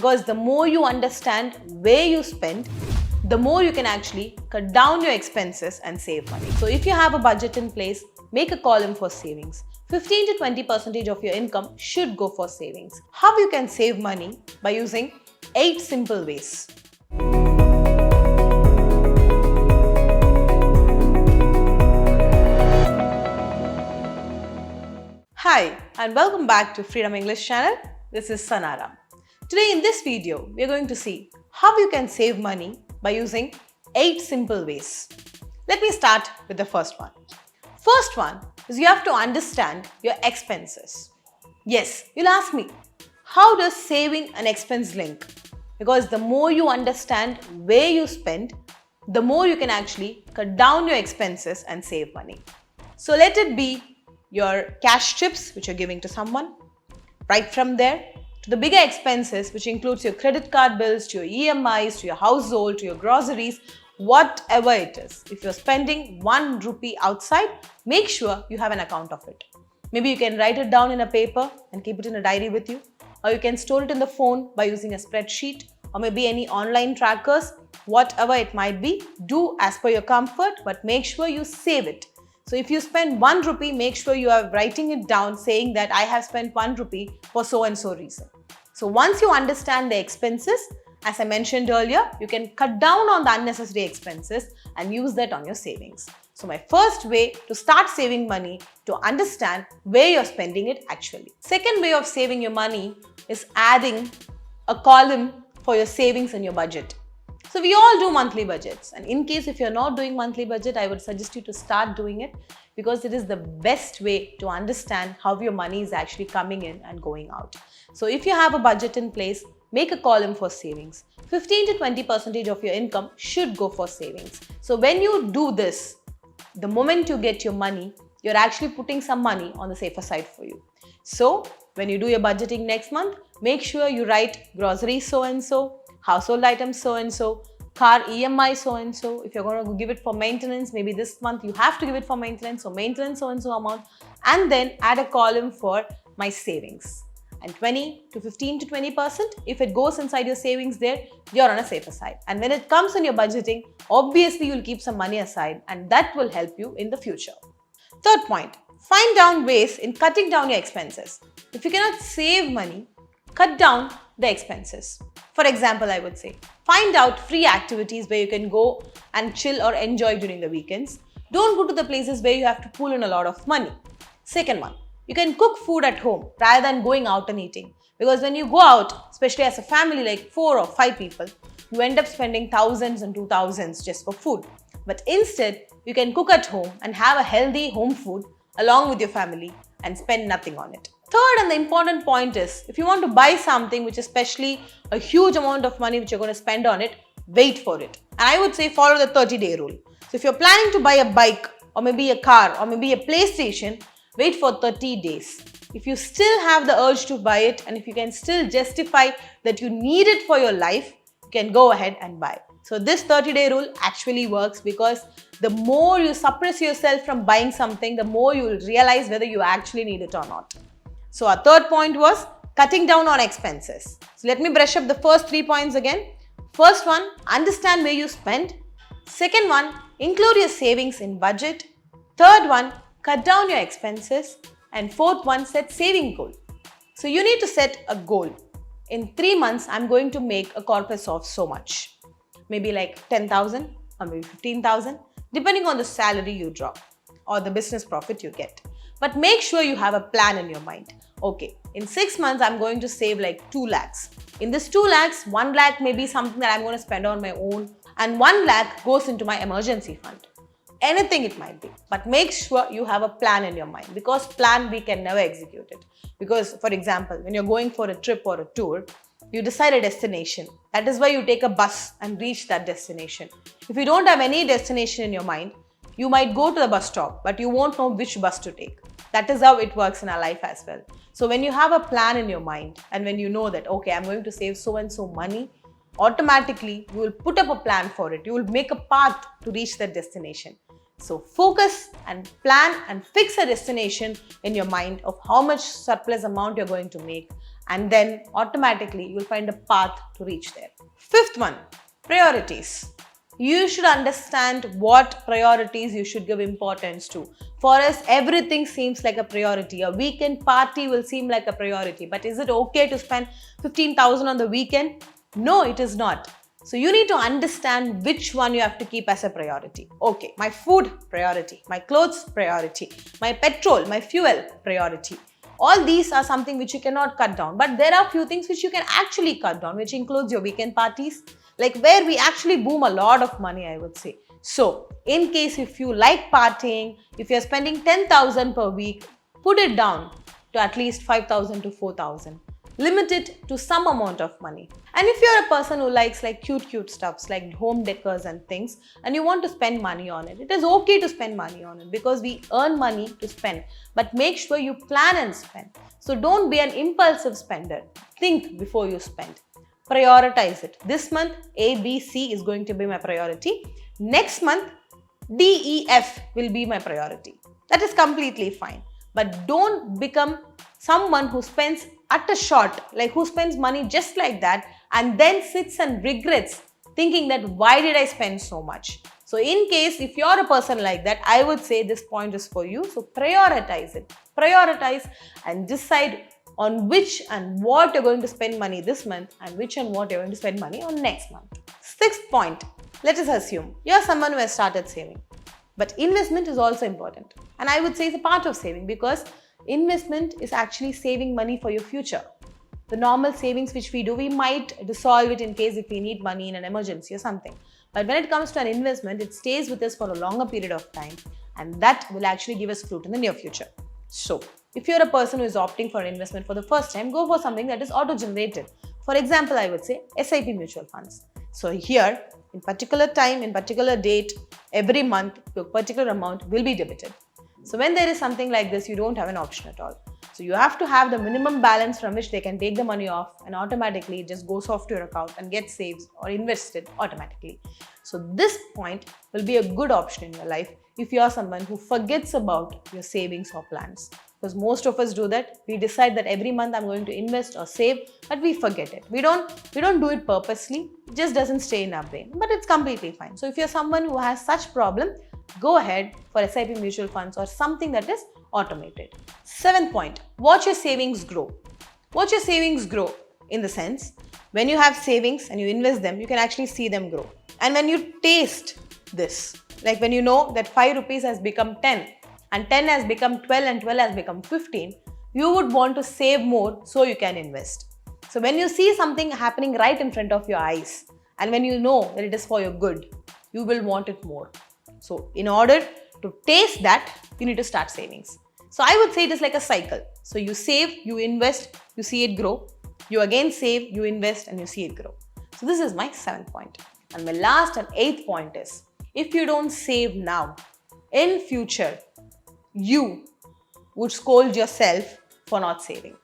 because the more you understand where you spend, the more you can actually cut down your expenses and save money. So if you have a budget in place, make a column for savings. 15 to 20% of your income should go for savings. How you can save money? By using 8 simple ways. Hi and welcome back to Freedom English channel. This is Sanara. Today in this video, we are going to see how you can save money by using 8 simple ways. Let me start with the first one. First one is you have to understand your expenses. Yes, you'll ask me, how does saving and expense link? Because the more you understand where you spend, the more you can actually cut down your expenses and save money. So let it be your cash tips which you're giving to someone, right from there to the bigger expenses which includes your credit card bills, to your EMIs, to your household, to your groceries, whatever it is. If you're spending 1 rupee outside, make sure you have an account of it. Maybe you can write it down in a paper and keep it in a diary with you, or you can store it in the phone by using a spreadsheet, or maybe any online trackers, whatever it might be. Do as per your comfort, but make sure you save it. So if you spend 1 rupee, make sure you are writing it down saying that I have spent 1 rupee for so and so reason. So once you understand the expenses, as I mentioned earlier, you can cut down on the unnecessary expenses and use that on your savings. So my first way to start saving money to understand where you're spending it actually. Second way of saving your money is adding a column for your savings and your budget. So we all do monthly budgets, and in case if you're not doing monthly budget, I would suggest you to start doing it because it is the best way to understand how your money is actually coming in and going out. So if you have a budget in place, make a column for savings. 15 to 20% of your income should go for savings. So when you do this, the moment you get your money, you're actually putting some money on the safer side for you. So when you do your budgeting next month, make sure you write groceries so and so, household items so and so, car EMI so and so. If you're going to give it for maintenance, maybe this month you have to give it for maintenance, so maintenance so and so amount, and then add a column for my savings. And 20 to 15 to 20%, if it goes inside your savings there, you're on a safer side. And when it comes on your budgeting, obviously you'll keep some money aside and that will help you in the future. Third point, find down ways in cutting down your expenses. If you cannot save money, cut down the expenses. For example, I would say, find out free activities where you can go and chill or enjoy during the weekends. Don't go to the places where you have to pull in a lot of money. Second one, you can cook food at home rather than going out and eating. Because when you go out, especially as a family like 4 or 5 people, you end up spending thousands and 2000s just for food. But instead, you can cook at home and have a healthy home food along with your family and spend nothing on it. Third and the important point is, if you want to buy something which is especially a huge amount of money which you're going to spend on it, wait for it. And I would say follow the 30-day rule. So if you're planning to buy a bike or maybe a car or maybe a PlayStation, wait for 30 days. If you still have the urge to buy it and if you can still justify that you need it for your life, you can go ahead and buy. So this 30-day rule actually works because the more you suppress yourself from buying something, the more you will realize whether you actually need it or not. So our third point was cutting down on expenses. So let me brush up the first 3 points again. First one, understand where you spend. Second one, include your savings in budget. Third one, cut down your expenses. And fourth one, set saving goal. So you need to set a goal. In 3 months, I'm going to make a corpus of so much. Maybe like 10,000 or maybe 15,000, depending on the salary you draw or the business profit you get. But make sure you have a plan in your mind. Okay, in 6 months, I'm going to save like 2 lakhs. In this 2 lakhs, 1 lakh may be something that I'm going to spend on my own and 1 lakh goes into my emergency fund. Anything it might be. But make sure you have a plan in your mind because plan B can never execute it. Because for example, when you're going for a trip or a tour, you decide a destination. That is why you take a bus and reach that destination. If you don't have any destination in your mind, you might go to the bus stop, but you won't know which bus to take. That is how it works in our life as well. So when you have a plan in your mind and when you know that, okay, I'm going to save so and so money, automatically you will put up a plan for it. You will make a path to reach that destination. So focus and plan and fix a destination in your mind of how much surplus amount you're going to make and then automatically you'll find a path to reach there. Fifth one, priorities. You should understand what priorities you should give importance to. For us, everything seems like a priority. A weekend party will seem like a priority. But is it okay to spend 15,000 on the weekend? No, it is not. So you need to understand which one you have to keep as a priority. Okay, my food, priority. My clothes, priority. My petrol, my fuel, priority. All these are something which you cannot cut down. But there are few things which you can actually cut down, which includes your weekend parties, like where we actually boom a lot of money, I would say. So, in case if you like partying, if you're spending 10,000 per week, put it down to at least 5,000 to 4,000. Limit it to some amount of money. And if you're a person who likes like cute stuffs like home decors and things, and you want to spend money on it, it is okay to spend money on it because we earn money to spend. But make sure you plan and spend. So don't be an impulsive spender. Think before you spend. Prioritize it. This month, A, B, C is going to be my priority. Next month, D, E, F will be my priority. That is completely fine. But don't become someone who spends at a shot, like who spends money just like that and then sits and regrets thinking that why did I spend so much? So in case if you're a person like that, I would say this point is for you. So prioritize it. Prioritize and decide on which and what you're going to spend money this month and which and what you're going to spend money on next month. Sixth point, let us assume you're someone who has started saving. But investment is also important. And I would say it's a part of saving because investment is actually saving money for your future. The normal savings which we do, we might dissolve it in case if we need money in an emergency or something. But when it comes to an investment, it stays with us for a longer period of time and that will actually give us fruit in the near future. So, if you're a person who is opting for an investment for the first time, go for something that is auto-generated. For example, I would say SIP mutual funds. So here, in particular time, in particular date, every month, a particular amount will be debited. So when there is something like this, you don't have an option at all. So you have to have the minimum balance from which they can take the money off and automatically it just goes off to your account and gets saved or invested automatically. So this point will be a good option in your life if you are someone who forgets about your savings or plans. Because most of us do that. We decide that every month I'm going to invest or save, but we forget it. We don't do it purposely. It just doesn't stay in our brain. But it's completely fine. So if you're someone who has such problem, go ahead for SIP mutual funds or something that is automated. Seventh point, watch your savings grow. Watch your savings grow in the sense, when you have savings and you invest them, you can actually see them grow. And when you taste this, like when you know that 5 rupees has become 10 and 10 has become 12 and 12 has become 15, you would want to save more so you can invest. So when you see something happening right in front of your eyes and when you know that it is for your good, you will want it more. So in order to taste that, you need to start savings. So I would say it is like a cycle. So you save, you invest, you see it grow. You again save, you invest and you see it grow. So this is my 7th point. And my last and 8th point is, if you don't save now, in future, you would scold yourself for not saving.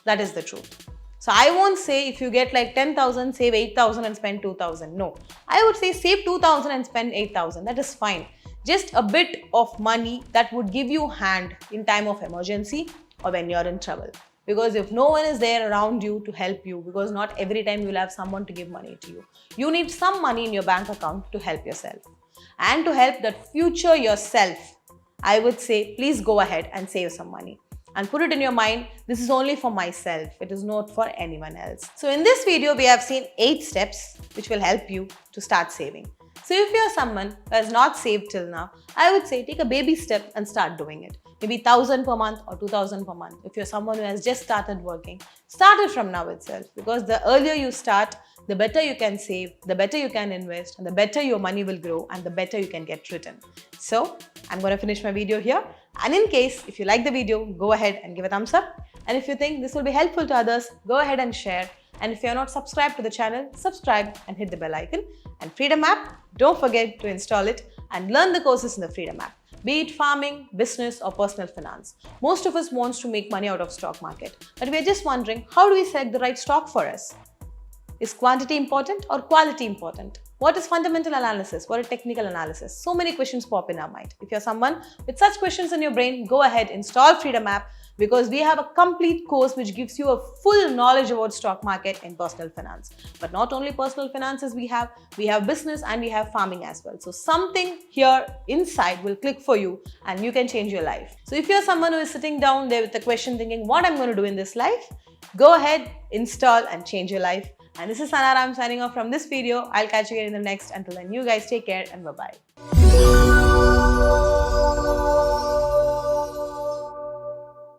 That is the truth. So I won't say if you get like 10,000, save 8,000 and spend 2,000. No, I would say save 2,000 and spend 8,000. That is fine. Just a bit of money that would give you hand in time of emergency or when you're in trouble. Because if no one is there around you to help you, because not every time you'll have someone to give money to you, you need some money in your bank account to help yourself. And to help that future yourself, I would say please go ahead and save some money. And put it in your mind, this is only for myself, it is not for anyone else. So in this video, we have seen 8 steps which will help you to start saving. So if you're someone who has not saved till now, I would say take a baby step and start doing it. Maybe 1,000 per month or 2,000 per month. If you're someone who has just started working, start it from now itself. Because the earlier you start, the better you can save, the better you can invest, and the better your money will grow and the better you can get written. So I'm going to finish my video here. And in case if you like the video, go ahead and give a thumbs up. And if you think this will be helpful to others, go ahead and share. And if you're not subscribed to the channel, subscribe and hit the bell icon. And Freedom app, don't forget to install it and learn the courses in the Freedom app. Be it farming, business or personal finance. Most of us wants to make money out of stock market. But we're just wondering, how do we select the right stock for us? Is quantity important or quality important? What is fundamental analysis? What is technical analysis? So many questions pop in our mind. If you're someone with such questions in your brain, go ahead, install Freedom app, because we have a complete course which gives you a full knowledge about stock market and personal finance. But not only personal finances we have business and we have farming as well. So something here inside will click for you and you can change your life. So if you're someone who is sitting down there with a question thinking what I'm going to do in this life, go ahead, install and change your life. And this is Sanara, I'm signing off from this video. I'll catch you again in the next. Until then, you guys take care and bye-bye.